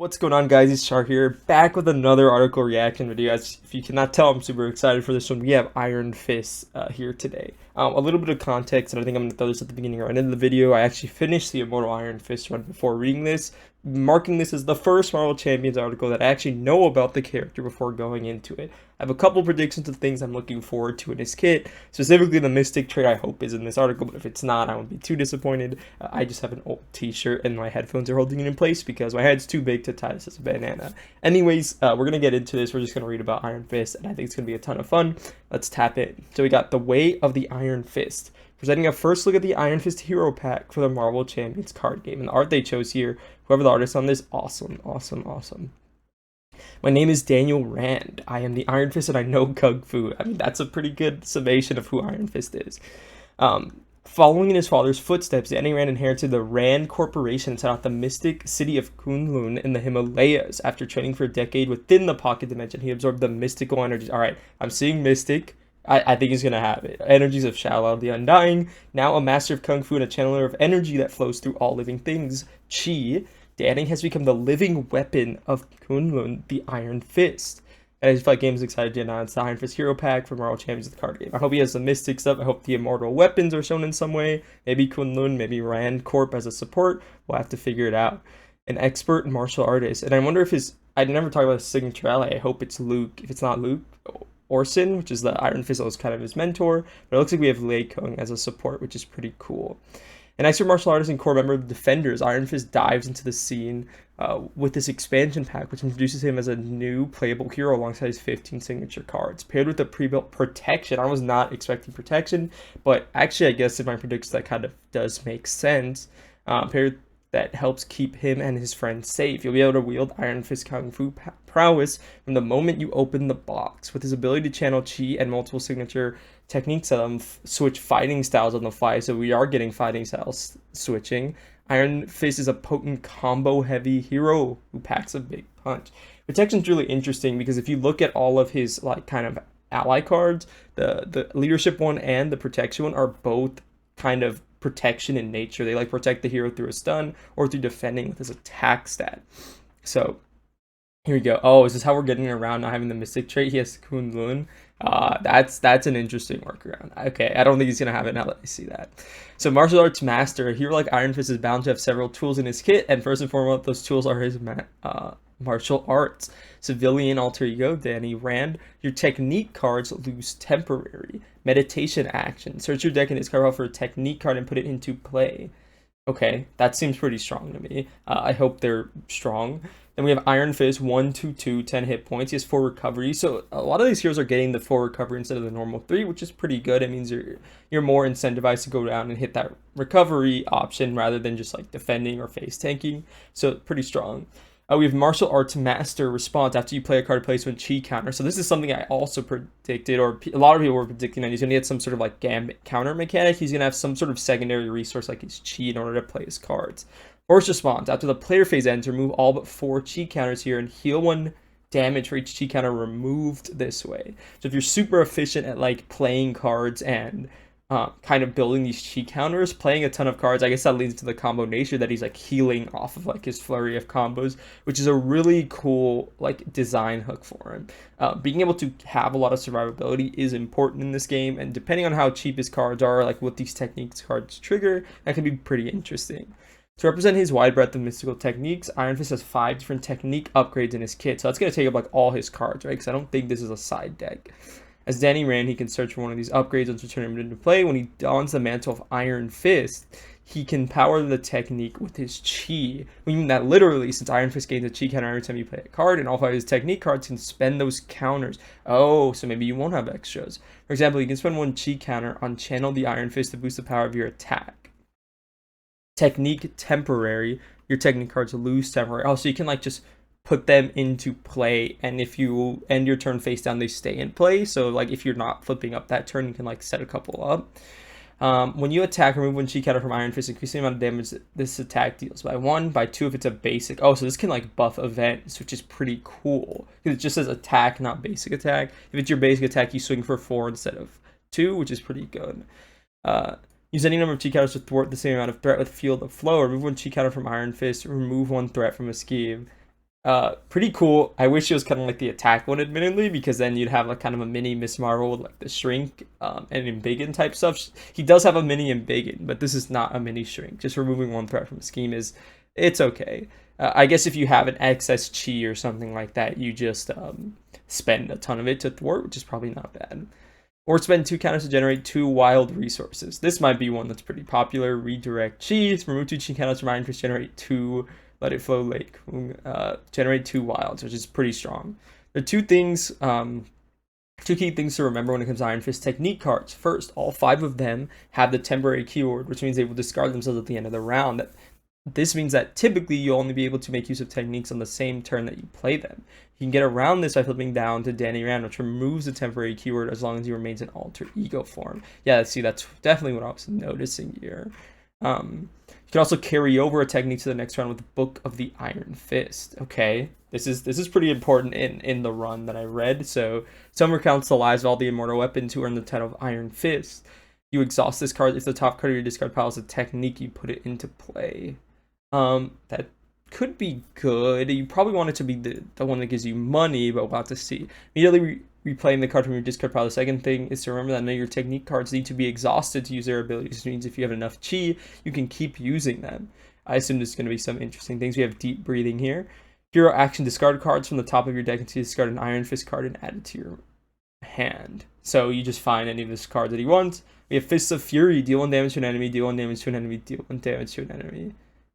What's going on, guys? It's Char here, back with another article reaction video. As if you cannot tell, I'm super excited for this one. We have Iron Fist here today. A little bit of context, and I think I'm going to throw this at the beginning or end of the video. I actually finished the Immortal Iron Fist run before reading this, marking this as the first Marvel Champions article that I actually know about the character before going into it. I have a couple predictions of things I'm looking forward to in his kit, specifically the Mystic trait I hope is in this article, but if it's not, I won't be too disappointed. I just have an old t-shirt and my headphones are holding it in place because my head's too big to tie this as a banana. Anyways, we're going to get into this. We're just going to read about Iron Fist, and I think it's going to be a ton of fun. Let's tap in. So we got The Way of the Iron Fist, presenting a first look at the Iron Fist hero pack for the Marvel Champions card game. And the art they chose here, whoever the artist on this, awesome. My name is Daniel Rand. I am the Iron Fist and I know Kung Fu. I mean, that's a pretty good summation of who Iron Fist is. Following in his father's footsteps, Danny Rand inherited the Rand Corporation and set out the mystic city of Kunlun in the Himalayas. After training for a decade within the pocket dimension, he absorbed the mystical energies. Alright, I'm seeing mystic. I think he's going to have it. Energies of Shao the Undying, now a master of Kung Fu and a channeler of energy that flows through all living things, Qi. Danny has become the living weapon of Kunlun, the Iron Fist. And I just feel like Games excited to announce the Iron Fist Hero Pack for Marvel Champions of the card game. I hope he has the Mystic stuff. I hope the immortal weapons are shown in some way. Maybe Kunlun, maybe Rand Corp as a support. We'll have to figure it out. An expert martial artist. And I wonder if his... I never talked about his signature ally. I hope it's Luke. If it's not Luke, Orson, which is the Iron Fist that was kind of his mentor. But it looks like we have Lei Kung as a support, which is pretty cool. An expert martial artist and core member of the Defenders, Iron Fist dives into the scene with this expansion pack, which introduces him as a new playable hero alongside his 15 signature cards. Paired with the pre-built protection, I was not expecting protection, but actually I guess in my prediction that kind of does make sense. Paired that helps keep him and his friends safe. You'll be able to wield Iron Fist Kung Fu prowess from the moment you open the box. With his ability to channel Qi and multiple signature techniques that switch fighting styles on the fly, so we are getting fighting styles switching. Iron Fist is a potent combo-heavy hero who packs a big punch. Protection's really interesting because if you look at all of his like kind of ally cards, the leadership one and the protection one are both kind of protection in nature. They like protect the hero through a stun or through defending with his attack stat. So here we go. Oh, is this how we're getting around not having the Mystic trait? He has Kunlun. That's an interesting workaround. Okay, I don't think he's gonna have it now that I see that. So martial arts master, a hero like Iron Fist is bound to have several tools in his kit, and first and foremost, those tools are his martial arts. Civilian alter ego, Danny Rand. Your technique cards lose temporary. Meditation action. Search your deck and discover for a technique card and put it into play. Okay, that seems pretty strong to me. I hope they're strong. Then we have Iron Fist, 1/2/2, 10 hit points. He has 4 recovery. So a lot of these heroes are getting the 4 recovery instead of the normal 3, which is pretty good. It means you're more incentivized to go down and hit that recovery option rather than just like defending or face tanking. So pretty strong. We have Martial Arts Master response after you play a card placed when Qi counter. So this is something I also predicted, or a lot of people were predicting that he's going to get some sort of like gambit counter mechanic. He's going to have some sort of secondary resource like his Qi in order to play his cards. Force response, after the player phase ends, remove all but 4 Qi counters here and heal 1 damage for each Qi counter removed this way. So if you're super efficient at like playing cards and kind of building these Qi counters, playing a ton of cards, I guess that leads to the combo nature that he's like healing off of like his flurry of combos, which is a really cool like design hook for him. Being able to have a lot of survivability is important in this game, and depending on how cheap his cards are, like what these techniques cards trigger, that can be pretty interesting. To represent his wide breadth of mystical techniques, Iron Fist has 5 different technique upgrades in his kit, so that's going to take up like all his cards, right? Because I don't think this is a side deck. As Danny Rand, he can search for one of these upgrades once returning into play. When he dons the mantle of Iron Fist, he can power the technique with his Qi. We mean that literally, since Iron Fist gains a Qi counter every time you play a card, and all 5 of his technique cards can spend those counters. Oh, so maybe you won't have extras. For example, you can spend 1 Qi counter on Channel the Iron Fist to boost the power of your attack. Technique temporary. Your technique cards lose temporary. Oh, so you can like just put them into play, and if you end your turn face down, they stay in play. So like if you're not flipping up that turn, you can like set a couple up. When you attack, remove 1 Qi counter from Iron Fist, increase the amount of damage this attack deals by 1, by 2 if it's a basic. Oh, so this can like buff events, which is pretty cool because it just says attack, not basic attack. If it's your basic attack, you swing for 4 instead of 2, which is pretty good. Use any number of Qi counters to thwart the same amount of threat with Field of Flow. Remove 1 Qi counter from Iron Fist. Remove 1 threat from a scheme. Pretty cool. I wish it was kind of like the attack one, admittedly, because then you'd have like kind of a mini Miss Marvel with like the shrink and embiggen type stuff. He does have a mini embiggen, but this is not a mini shrink. Just removing one threat from a scheme is it's okay. I guess if you have an excess chi or something like that, you just spend a ton of it to thwart, which is probably not bad. Or spend 2 counters to generate 2 wild resources. This might be one that's pretty popular. Redirect chi, remove 2 chi counters from Iron Fist, generate 2 Let It Flow Lake, generate 2 wilds, which is pretty strong. The two things, two key things to remember when it comes to Iron Fist technique cards. First, all 5 of them have the temporary keyword, which means they will discard themselves at the end of the round. This means that typically you'll only be able to make use of techniques on the same turn that you play them. You can get around this by flipping down to Danny Rand, which removes the temporary keyword as long as he remains in alter ego form. Yeah, see, that's definitely what I was noticing here. You can also carry over a technique to the next round with the Book of the Iron Fist. Okay, this is pretty important in the run that I read. So, Summer counts the lives of all the immortal weapons who earn the title of Iron Fist. You exhaust this card if the top card of your discard pile is a technique. You put it into play. That could be good. You probably want it to be the one that gives you money, but we'll have to see. Immediately replaying the card from your discard pile. The second thing is to remember that none of your technique cards need to be exhausted to use their abilities. Which means if you have enough chi, you can keep using them. I assume there's going to be some interesting things. We have deep breathing here. Hero action, discard cards from the top of your deck until you discard an Iron Fist card and add it to your hand. So you just find any of this cards that he wants. We have Fists of Fury, deal 1 damage to an enemy, deal 1 damage to an enemy, deal 1 damage to an enemy.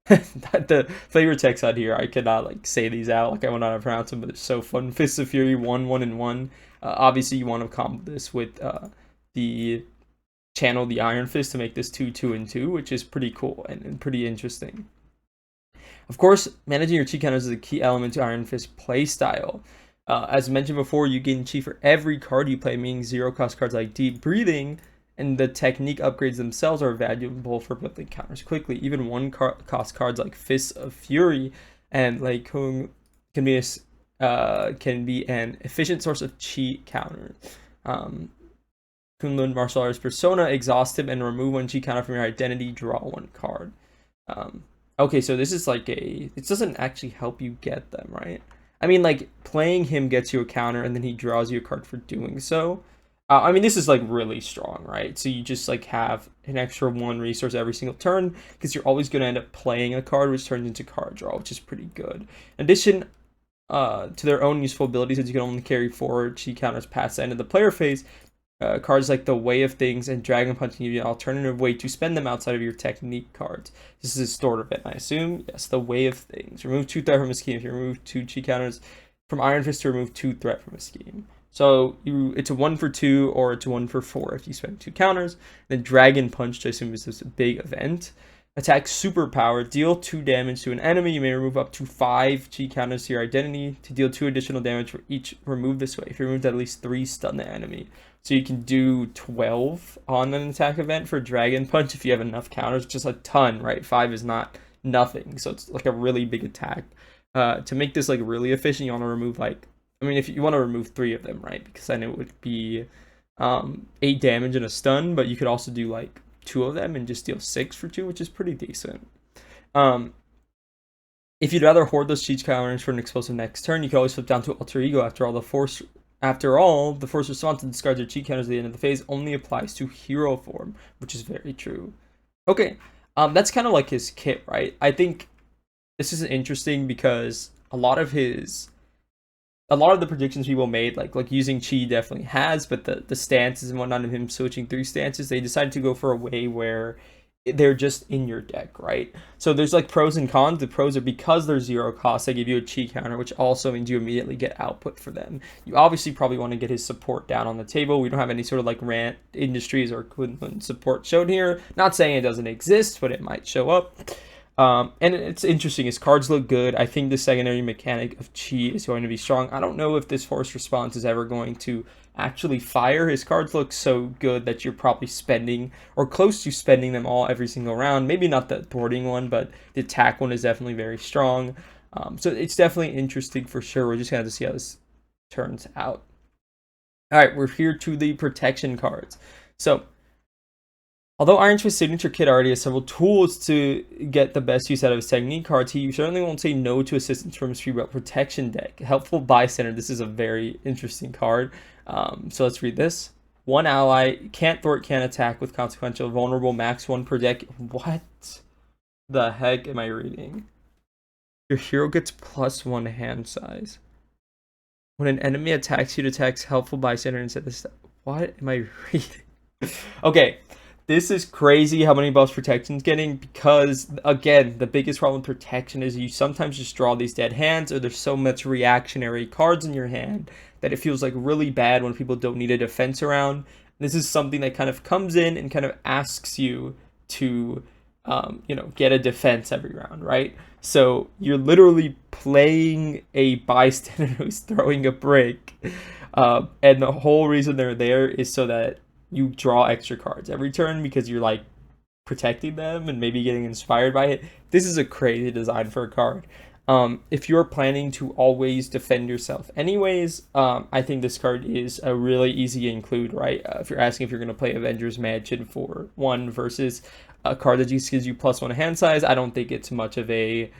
The flavor text out here, I cannot like say these out, like I would not have pronounced them, but it's so fun. Fists of Fury, 1, and 1. Obviously, you want to combo this with the channel the Iron Fist to make this 2, 2, and 2, which is pretty cool and pretty interesting. Of course, managing your chi counters is a key element to Iron Fist playstyle. As mentioned before, you gain chi for every card you play, meaning 0-cost cards like Deep Breathing and the technique upgrades themselves are valuable for building counters quickly. Even 1-cost cards like Fists of Fury and Lei Kung can be an efficient source of chi counter. Kunlun Martial Arts Persona, exhaust him and remove 1 chi counter from your identity, draw 1 card. Okay, so this is like it doesn't actually help you get them, right? I mean, like, playing him gets you a counter and then he draws you a card for doing so. I mean, this is like really strong, right? So you just like have an extra 1 resource every single turn because you're always going to end up playing a card which turns into card draw, which is pretty good. In addition to their own useful abilities, as you can only carry 4 chi counters past the end of the player phase, cards like the Way of Things and Dragon Punch give you an alternative way to spend them outside of your technique cards. This is a stored event, I assume. Yes, the Way of Things. Remove 2 threat from a scheme. If you remove 2 chi counters from Iron Fist, to remove 2 threat from a scheme. So it's a 1 for 2 or it's a 1 for 4 if you spend 2 counters. Then Dragon Punch, which I assume is this big event. Attack Superpower, deal 2 damage to an enemy. You may remove up to 5 chi counters to your identity to deal 2 additional damage for each removed this way. If you removed at least 3, stun the enemy. So you can do 12 on an attack event for Dragon Punch if you have enough counters. Just a ton, right? 5 is not nothing. So it's like a really big attack. To make this like really efficient, you want to remove like, I mean, if you want to remove 3 of them, right? Because then it would be 8 damage and a stun, but you could also do like 2 of them and just deal 6 for 2, which is pretty decent. If you'd rather hoard those cheat counters for an explosive next turn, you can always flip down to Alter Ego. After all, the force response to discard your cheat counters at the end of the phase only applies to hero form, which is very true. Okay, that's kind of like his kit, right? I think this is interesting because a lot of the predictions people made, like using chi definitely has, but the stances and whatnot of him switching through stances, they decided to go for a way where they're just in your deck, right? So there's like pros and cons. The pros are because they're 0 cost, they give you a chi counter, which also means you immediately get output for them. You obviously probably want to get his support down on the table. We don't have any sort of like Rant Industries or Kunlun support shown here. Not saying it doesn't exist, but it might show up. And it's interesting. His cards look good. I think the secondary mechanic of chi is going to be strong. I don't know if this force response is ever going to actually fire. His cards look so good that you're probably spending or close to spending them all every single round. Maybe not the boarding one, but the attack one is definitely very strong. So it's definitely interesting for sure. We're just going to have to see how this turns out. All right, we're here to the protection cards. So Although Iron Fist's signature kit already has several tools to get the best use out of his technique cards, he certainly won't say no to assistance from his free protection deck. Helpful Bystander, this is a very interesting card. So let's read this. One ally, can't thwart, can't attack with consequential, vulnerable, max 1 per deck. What the heck am I reading? Your hero gets +1 hand size. When an enemy attacks you, it attacks Helpful Bystander instead of this. What am I reading? Okay. This is crazy how many buffs protection's getting, because again, the biggest problem with protection is you sometimes just draw these dead hands, or there's so much reactionary cards in your hand that it feels like really bad when people don't need a defense around. This is something that kind of comes in and kind of asks you to get a defense every round, right? So you're literally playing a bystander who's throwing a brick, and the whole reason they're there is so that you draw extra cards every turn because you're like protecting them and maybe getting inspired by it. This is a crazy design for a card. If you're planning to always defend yourself anyways, I think this card is a really easy include, right? If you're asking if you're going to play Avengers Mansion for 1 versus a card that just gives you +1 hand size, I don't think it's much of a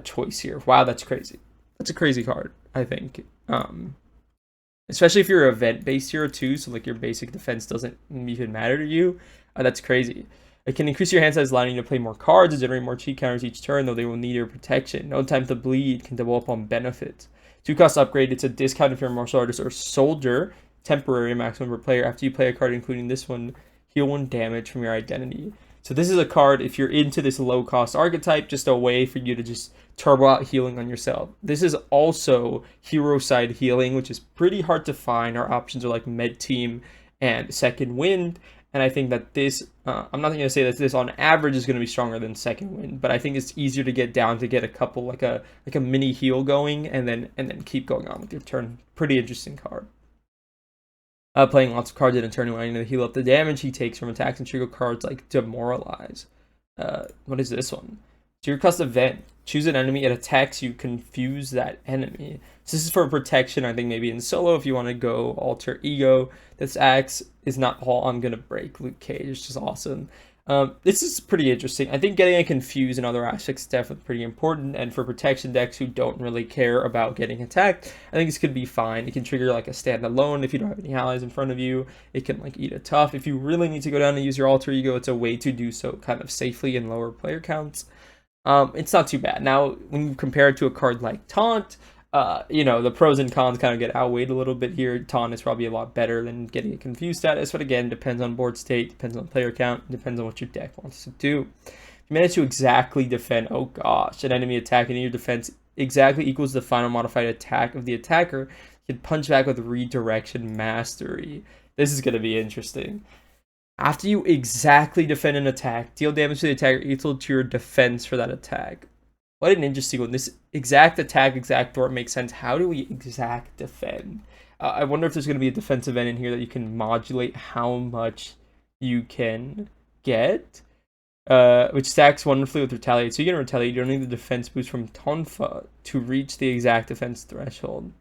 choice here. Wow, that's crazy. That's a crazy card, I think. Especially if you're event-based hero too, so like your basic defense doesn't even matter to you. That's crazy. It can increase your hand size, allowing you to play more cards and generate more cheat counters each turn, though they will need your protection. No time to bleed can double up on benefits. 2-cost upgrade, it's a discount if you're a martial artist or soldier, temporary maximum per player. After you play a card, including this one, heal 1 damage from your identity. So this is a card, if you're into this low-cost archetype, just a way for you to just turbo out healing on yourself. This is also hero side healing, which is pretty hard to find. Our options are like Med Team and Second Wind, and I think that this, I'm not going to say that this on average is going to be stronger than Second Wind, but I think it's easier to get down to get a couple, like a mini heal going, and then keep going on with your turn. Pretty interesting card. Playing lots of cards in a turn, wanting to heal up the damage he takes from attacks and trigger cards like Demoralize. What is this one? To your cost event, choose an enemy, it attacks you, confuse that enemy. So this is for protection, I think maybe in solo if you want to go alter ego. This axe is not all I'm gonna break. Luke Cage is just awesome. This is pretty interesting. I think getting a confuse in other aspects is definitely pretty important, and for protection decks who don't really care about getting attacked, I think this could be fine. It can trigger like a standalone if you don't have any allies in front of you. It can like eat a tough. If you really need to go down and use your alter ego, it's a way to do so kind of safely in lower player counts. It's not too bad. Now, when you compare it to a card like Taunt, the pros and cons kind of get outweighed a little bit here. Taunt is probably a lot better than getting a confused status, but again, depends on board state, depends on player count, depends on what your deck wants to do. If you manage to exactly defend, oh gosh, an enemy attack in your defense exactly equals the final modified attack of the attacker, you can punch back with Redirection Mastery. This is going to be interesting. After you exactly defend an attack, deal damage to the attacker equal to your defense for that attack. What an interesting one. This exact attack, exact thwart makes sense. How do we exact defend? I wonder if there's going to be a defense event in here that you can modulate how much you can get, which stacks wonderfully with Retaliate. So you can Retaliate. You don't need the defense boost from Tonfa to reach the exact defense threshold.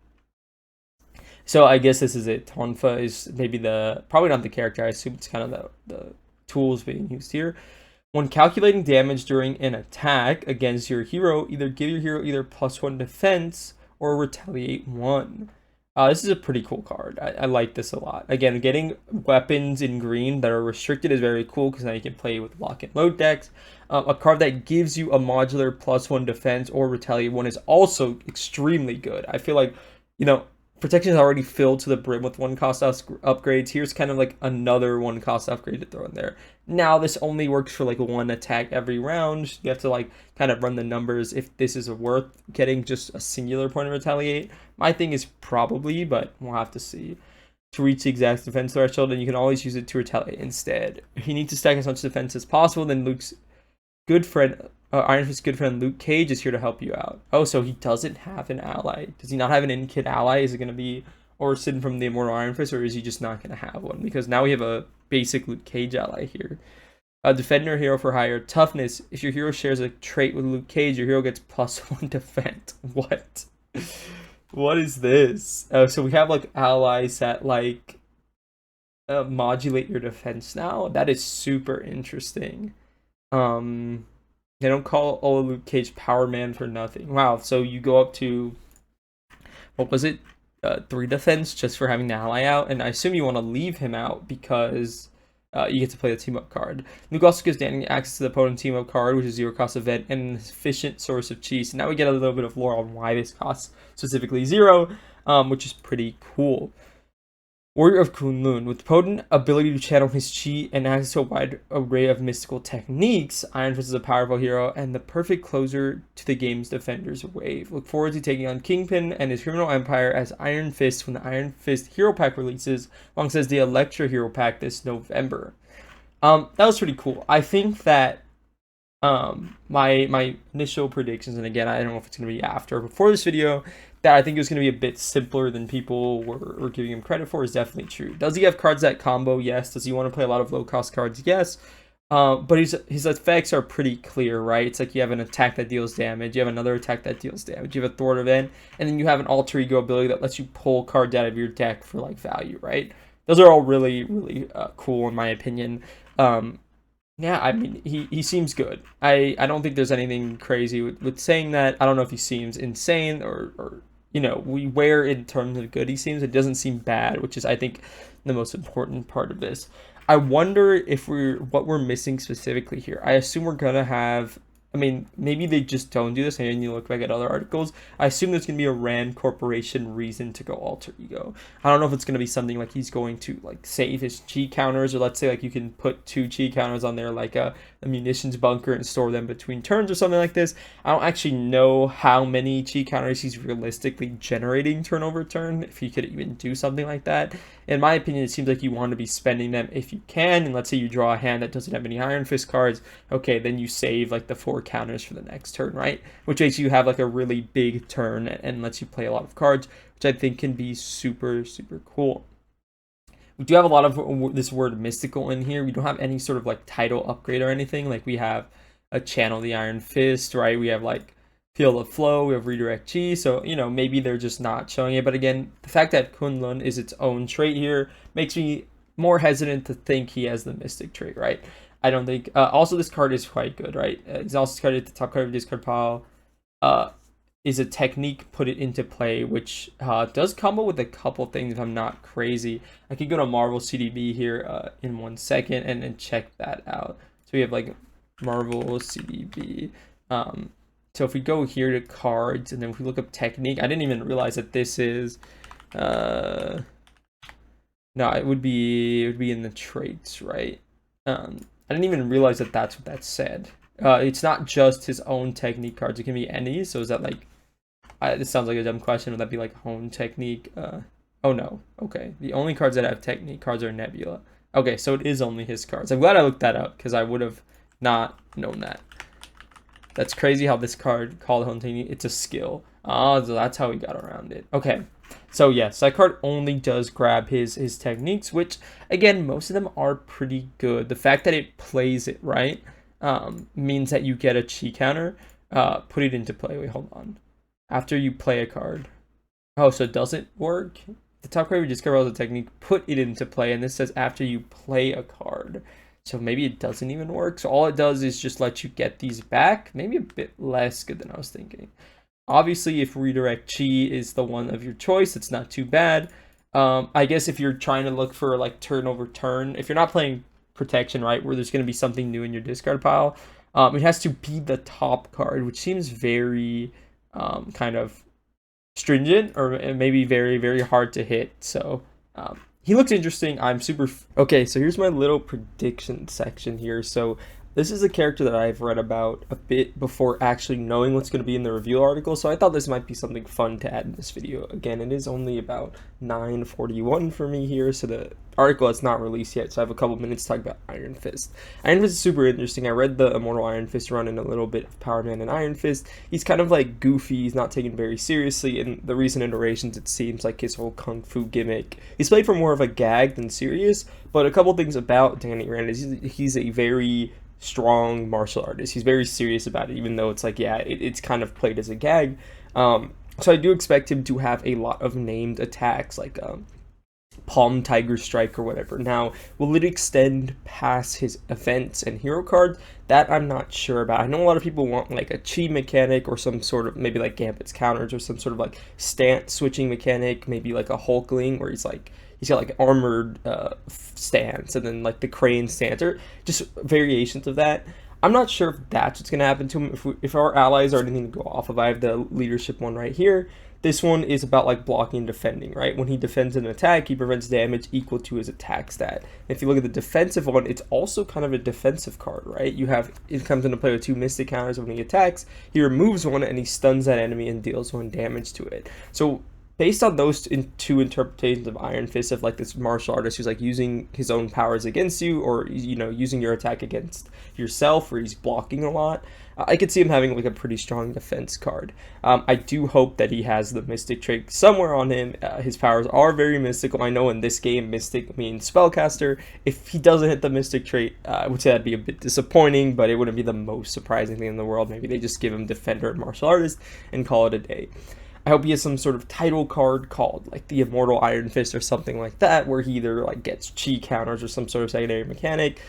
So I guess this is it. Tonfa is maybe probably not the character. I assume it's kind of the tools being used here. When calculating damage during an attack against your hero, either give your hero either +1 defense or retaliate 1. This is a pretty cool card. I like this a lot. Again, getting weapons in green that are restricted is very cool because now you can play with lock and load decks. A card that gives you a modular +1 defense or retaliate 1 is also extremely good. I feel like, protection is already filled to the brim with 1-cost upgrades. Here's kind of like another 1-cost upgrade to throw in there. Now this only works for like 1 attack every round. You have to like kind of run the numbers if this is worth getting just a singular point of retaliate. My thing is probably, but we'll have to see. To reach the exact defense threshold, and you can always use it to retaliate instead. You need to stack as much defense as possible, then Luke's good friend, Iron Fist's good friend Luke Cage is here to help you out. Oh, so he doesn't have an ally. Does he not have an in-kit ally? Is it going to be Orson from the Immortal Iron Fist, or is he just not going to have one? Because now we have a basic Luke Cage ally here. Defender hero for higher toughness. If your hero shares a trait with Luke Cage, your hero gets +1 defense. What? What is this? So we have like allies that like modulate your defense now. That is super interesting. Um, they don't call Ola Luke Cage Power Man for nothing. Wow, so you go up to, what was it? 3 defense just for having the ally out, and I assume you want to leave him out because you get to play the team up card. Luke also gives Danny access to the opponent team up card, which is 0 cost event and an efficient source of chi. So now we get a little bit of lore on why this costs specifically 0, which is pretty cool. Warrior of Kunlun. With potent ability to channel his chi and access to a wide array of mystical techniques, Iron Fist is a powerful hero and the perfect closer to the game's Defenders wave. Look forward to taking on Kingpin and his criminal empire as Iron Fist when the Iron Fist Hero Pack releases, alongside the Elektra Hero Pack this November. That was pretty cool. I think that my initial predictions, and again, I don't know if it's going to be after or before this video, that I think it was going to be a bit simpler than people were giving him credit for is definitely true. Does he have cards that combo? Yes. Does he want to play a lot of low cost cards? Yes. But his effects are pretty clear, right? It's like you have an attack that deals damage, you have another attack that deals damage, you have a thwart event, and then you have an alter ego ability that lets you pull cards out of your deck for like value, right? Those are all really, really cool in my opinion. Yeah, I mean, he seems good. I don't think there's anything crazy with saying that. I don't know if he seems insane or you know, where in terms of good he seems. It doesn't seem bad, which is, I think, the most important part of this. I wonder if what we're missing specifically here. I assume we're gonna have, I mean, maybe they just don't do this, and you look back at other articles. I assume there's going to be a Rand Corporation reason to go alter ego. I don't know if it's going to be something like he's going to like save his chi counters, or let's say like you can put 2 chi counters on there, like a munitions bunker, and store them between turns or something like this. I don't actually know how many chi counters he's realistically generating turn over turn, if he could even do something like that. In my opinion, it seems like you want to be spending them if you can, and let's say you draw a hand that doesn't have any Iron Fist cards, okay, then you save like the 4 counters for the next turn, right? Which makes you have like a really big turn and lets you play a lot of cards, which I think can be super, super cool. We do have a lot of this word mystical in here. We don't have any sort of like title upgrade or anything. Like we have a Channel the Iron Fist, right? We have like Feel the Flow, we have Redirect Chi, so, you know, maybe they're just not showing it. But again, the fact that Kunlun is its own trait here makes me more hesitant to think he has the Mystic trait, right? I don't think, also this card is quite good, right? Exhaust card at the top card of discard pile is a technique, put it into play, which does combo with a couple things if I'm not crazy. I could go to Marvel CDB here in 1 second and check that out. So we have like Marvel CDB, so if we go here to cards, and then if we look up technique, I didn't even realize that this is, no, it would be in the traits, right? I didn't even realize that that's what that said. It's not just his own technique cards, it can be any. So is that like, this sounds like a dumb question, would that be like home technique? Oh no, okay. The only cards that have technique cards are Nebula. Okay, so it is only his cards. I'm glad I looked that up, because I would have not known that. That's crazy how this card called Home Technique, it's a skill. So that's how we got around it. Okay, so yes, that card only does grab his techniques, which, again, most of them are pretty good. The fact that it plays it right means that you get a chi counter. Put it into play. Wait, hold on. After you play a card. Oh, so it doesn't work? The top card we discover as a technique, put it into play, and this says after you play a card. So maybe it doesn't even work. So all it does is just let you get these back. Maybe a bit less good than I was thinking. Obviously, if Redirect Chi is the one of your choice, it's not too bad. I guess if you're trying to look for like turn over turn, if you're not playing Protection, right, where there's going to be something new in your discard pile, it has to be the top card, which seems very kind of stringent, or maybe very, very hard to hit. So he looks interesting. I'm super okay, so here's my little prediction section here. So this is a character that I've read about a bit before actually knowing what's going to be in the review article, so I thought this might be something fun to add in this video. Again, it is only about 9:41 for me here, so the article is not released yet, so I have a couple minutes to talk about Iron Fist. Iron Fist is super interesting. I read the Immortal Iron Fist run in a little bit of Power Man and Iron Fist. He's kind of like goofy, he's not taken very seriously. In the recent iterations, it seems like his whole kung fu gimmick, he's played for more of a gag than serious, but a couple things about Danny Rand is he's a very strong martial artist. He's very serious about it, even though it's like, yeah, it's kind of played as a gag. So I do expect him to have a lot of named attacks, like Palm Tiger Strike or whatever. Now, will it extend past his events and hero cards? That I'm not sure about. I know a lot of people want like a chi mechanic or some sort of maybe like Gambit's counters or some sort of like stance switching mechanic, maybe like a Hulkling where he's got like armored stance and then like the crane stance or just variations of that. I'm not sure if that's what's going to happen to him. If our allies are anything to go off of, I have the leadership one right here. This one is about like blocking and defending, right? When he defends an attack, he prevents damage equal to his attack stat. If you look at the defensive one, it's also kind of a defensive card, right? It comes into play with 2 mystic counters. When he attacks, he removes one and he stuns that enemy and deals 1 damage to it. So based on those 2 interpretations of Iron Fist, of like this martial artist who's like using his own powers against you, or using your attack against yourself, or he's blocking a lot, I could see him having like a pretty strong defense card. I do hope that he has the Mystic trait somewhere on him. His powers are very mystical. I know in this game, Mystic means Spellcaster. If he doesn't hit the Mystic trait, I would say that'd be a bit disappointing, but it wouldn't be the most surprising thing in the world. Maybe they just give him Defender and Martial Artist and call it a day. I hope he has some sort of title card called like the Immortal Iron Fist or something like that, where he either like gets chi counters or some sort of secondary mechanic.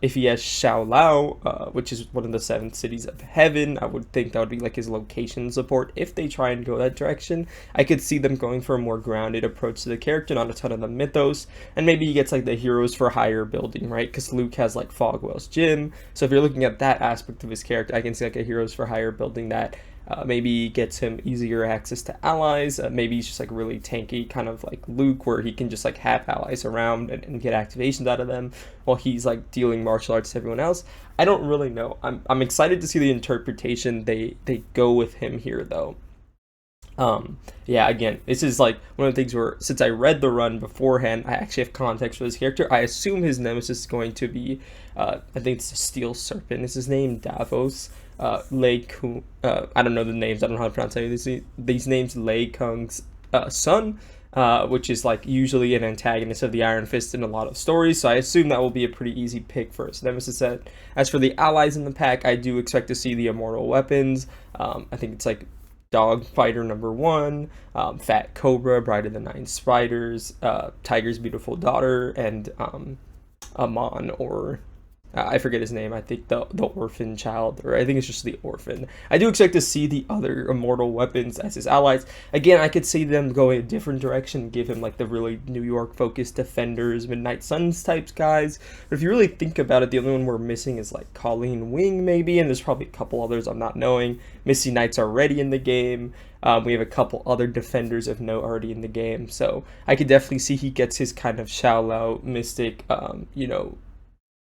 If he has Xiao Lao, which is one of the 7 cities of heaven, I would think that would be like his location support. If they try and go that direction, I could see them going for a more grounded approach to the character, not a ton of the mythos, and maybe he gets like the heroes for hire building, right? Because Luke has like Fogwell's Gym, so if you're looking at that aspect of his character, I can see like a heroes for hire building that maybe gets him easier access to allies. Maybe he's just like really tanky, kind of like Luke, where he can just like have allies around and get activations out of them while he's like dealing martial arts to everyone else. I don't really know. I'm excited to see the interpretation they go with him here though. Yeah, again, this is like one of the things where, since I read the run beforehand, I actually have context for this character. I assume his nemesis is going to be, I think it's a Steel Serpent is his name, Davos. Lei Kung, I don't know the names, I don't know how to pronounce any of these names. Lei Kung's son, which is like usually an antagonist of the Iron Fist in a lot of stories, so I assume that will be a pretty easy pick for his nemesis set. As for the allies in the pack, I do expect to see the Immortal weapons. I think it's like Dog Fighter number 1, Fat Cobra, Bride of the 9 Spiders, Tiger's Beautiful Daughter, and Amon, or I forget his name. I think the orphan child, or I think it's just the orphan. I do expect to see the other Immortal weapons as his allies. Again, I could see them going a different direction, give him like the really New York focused Defenders, Midnight Suns types guys. But if you really think about it, the only one we're missing is like Colleen Wing maybe, and there's probably a couple others I'm not knowing. Misty Knight's already in the game. We have a couple other Defenders of note already in the game, so I could definitely see he gets his kind of Xiao Lao Mystic,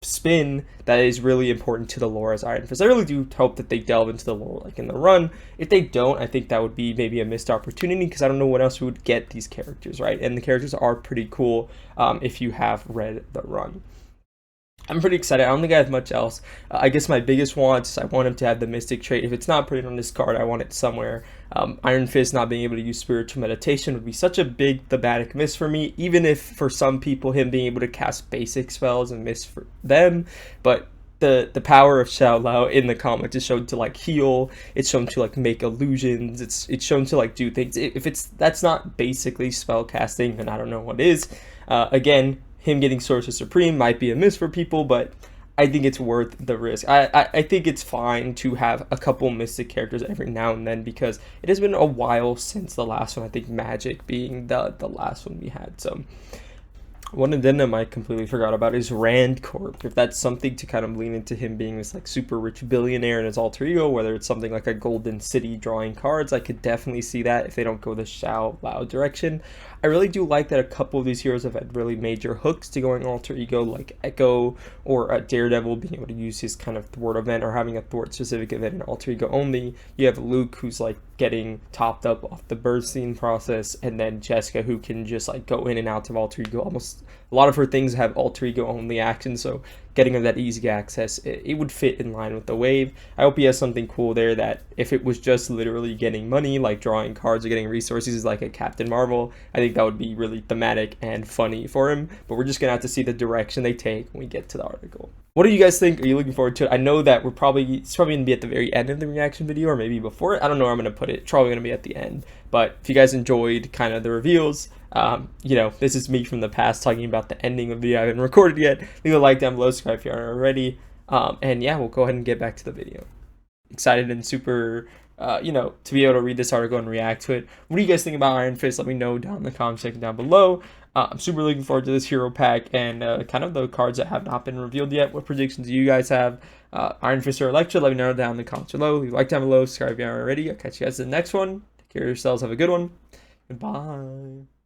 spin that is really important to the lore as Iron Fist. I really do hope that they delve into the lore like in the run. If they don't, I think that would be maybe a missed opportunity, because I don't know what else would get these characters, right? And the characters are pretty cool if you have read the run. I'm pretty excited. I don't think I have much else. I guess my biggest wants, I want him to have the Mystic trait. If it's not put it on this card, I want it somewhere. Iron Fist not being able to use Spiritual Meditation would be such a big thematic miss for me, even if for some people him being able to cast basic spells and miss for them. But the power of Xiao Lao in the comics is shown to like heal, it's shown to like make illusions, it's shown to like do things. If that's not basically spell casting, then I don't know what is. Again, him getting Sorcerer Supreme might be a miss for people, but I think it's worth the risk. I think it's fine to have a couple Mystic characters every now and then, because it has been a while since the last one. I think Magic being the last one we had. So one addendum I completely forgot about is Rand Corp. If that's something to kind of lean into him being this like super rich billionaire in his alter ego, whether it's something like a Golden City drawing cards, I could definitely see that if they don't go the Xiao Lao direction. I really do like that a couple of these heroes have had really major hooks to going alter ego, like Echo or Daredevil being able to use his kind of thwart event, or having a thwart specific event in alter ego only. You have Luke, who's like getting topped up off the bursting process, and then Jessica, who can just like go in and out of alter ego. Almost a lot of her things have alter ego only action, so getting her that easy access, it would fit in line with the wave. I hope he has something cool there that if it was just literally getting money, like drawing cards or getting resources like a Captain Marvel, I think that would be really thematic and funny for him. But we're just gonna have to see the direction they take when we get to the article. What do you guys think? Are you looking forward to it? I know that it's probably gonna be at the very end of the reaction video, or maybe before it. I don't know where I'm gonna put it. It's probably gonna be at the end. But if you guys enjoyed kind of the reveals, You know, this is me from the past talking about the ending of the video I haven't recorded yet. Leave a like down below, subscribe if you aren't already. And yeah, we'll go ahead and get back to the video. Excited and super, you know, to be able to read this article and react to it. What do you guys think about Iron Fist? Let me know down in the comment section down below. I'm super looking forward to this hero pack and kind of the cards that have not been revealed yet. What predictions do you guys have? Iron Fist or Electra? Let me know down in the comments below. Leave a like down below, subscribe if you aren't already. I'll catch you guys in the next one. Take care of yourselves. Have a good one. Goodbye.